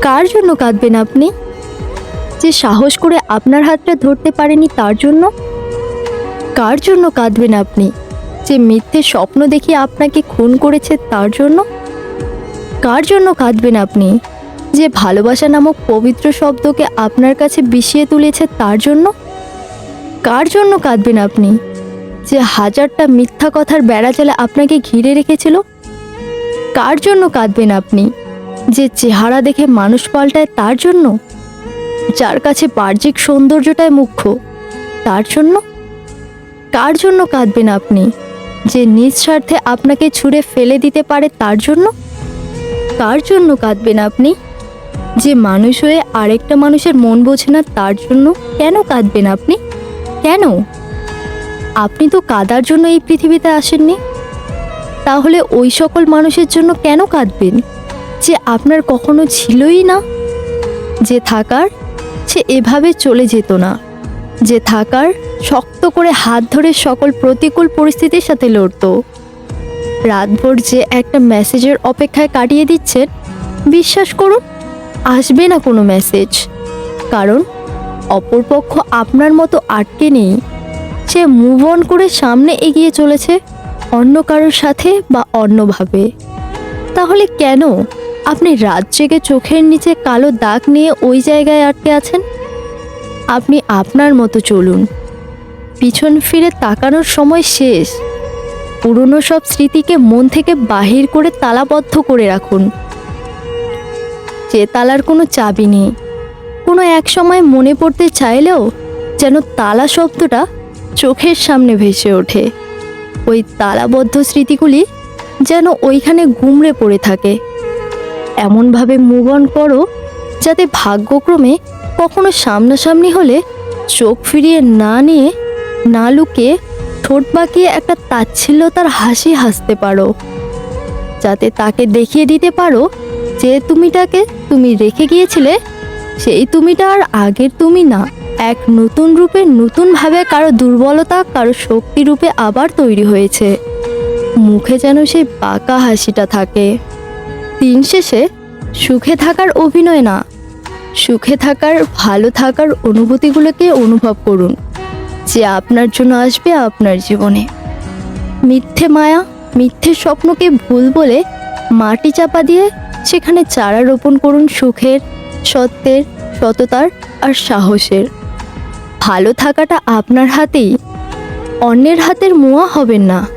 কার জন্য কাঁদবেন আপনি? যে সাহস করে আপনার হাতটা ধরতে পারেনি তার জন্য? কার জন্য কাঁদবেন আপনি? যে মিথ্যে স্বপ্ন দেখিয়ে আপনাকে খুন করেছে তার জন্য? কার জন্য কাঁদবেন আপনি? যে ভালোবাসা নামক পবিত্র শব্দকে আপনার কাছে বিষিয়ে তুলেছে তার জন্য? কার জন্য কাঁদবেন আপনি? যে হাজারটা মিথ্যা কথার বেড়াজালে আপনাকে ঘিরে রেখেছিল? কার জন্য কাঁদবেন আপনি? যে চেহারা দেখে মানুষ পাল্টায় তার জন্য? যার কাছে বাহ্যিক সৌন্দর্যটাই মুখ্য তার জন্য? কার জন্য কাঁদবেন আপনি? যে নিঃস্বার্থে আপনাকে ছুঁড়ে ফেলে দিতে পারে তার জন্য? কার জন্য কাঁদবেন আপনি? যে মানুষ হয়ে আরেকটা মানুষের মন বোঝে না তার জন্য? কেন কাঁদবেন আপনি? কেন? আপনি তো কাঁদার জন্য এই পৃথিবীতে আসেননি। তাহলে ওই সকল মানুষের জন্য কেন কাঁদবেন যে আপনার কখনো ছিলই না? যে থাকার সে এভাবে চলে যেত না। যে থাকার শক্ত করে হাত ধরে সকল প্রতিকূল পরিস্থিতির সাথে লড়ত। রাতভর যে একটা মেসেজের অপেক্ষায় কাটিয়ে দিচ্ছেন, বিশ্বাস করুন আসবে না কোনো মেসেজ। কারণ অপরপক্ষ আপনার মতো আটকে নেই। সে মুভ অন করে সামনে এগিয়ে চলেছে অন্য কারোর সাথে বা অন্যভাবে। তাহলে কেন আপনি রাত জেগে চোখের নিচে কালো দাগ নিয়ে ওই জায়গায় আটকে আছেন? আপনি আপনার মতো চলুন। পিছন ফিরে তাকানোর সময় শেষ। পুরনো সব স্মৃতিকে মন থেকে বাহির করে তালাবদ্ধ করে রাখুন। যে তালার কোনো চাবি নেই। কোনো এক সময় মনে পড়তে চাইলেও যেন তালা শব্দটা চোখের সামনে ভেসে ওঠে। ওই তালাবদ্ধ স্মৃতিগুলি যেন ওইখানে গুমড়ে পড়ে থাকে। এমনভাবে মুভ অন করো যাতে ভাগ্যক্রমে কখনো সামনাসামনি হলে চোখ ফিরিয়ে না নিয়ে, না লুকিয়ে, ঠোঁট বাঁকিয়ে একটা তাচ্ছিল্যতার হাসি হাসতে পারো। যাতে তাকে দেখিয়ে দিতে পারো যে তুমিটাকে তুমি রেখে গিয়েছিলে সেই তুমিটা আর আগের তুমি না। এক নতুন রূপে, নতুনভাবে কারো দুর্বলতা, কারো শক্তি রূপে আবার তৈরি হয়েছে। মুখে যেন সেই বাঁকা হাসিটা থাকে। দিন শেষে সুখে থাকার অভিনয় না, সুখে থাকার, ভালো থাকার অনুভূতিগুলোকে অনুভব করুন যে আপনার জন্য আসবে আপনার জীবনে। মিথ্যে মায়া, মিথ্যে স্বপ্নকে ভুল বলে মাটি চাপা দিয়ে সেখানে চারা রোপণ করুন সুখের, সত্যের, সততার আর সাহসের। ভালো থাকাটা আপনার হাতেই, অন্যের হাতের মোয়া হবেন না।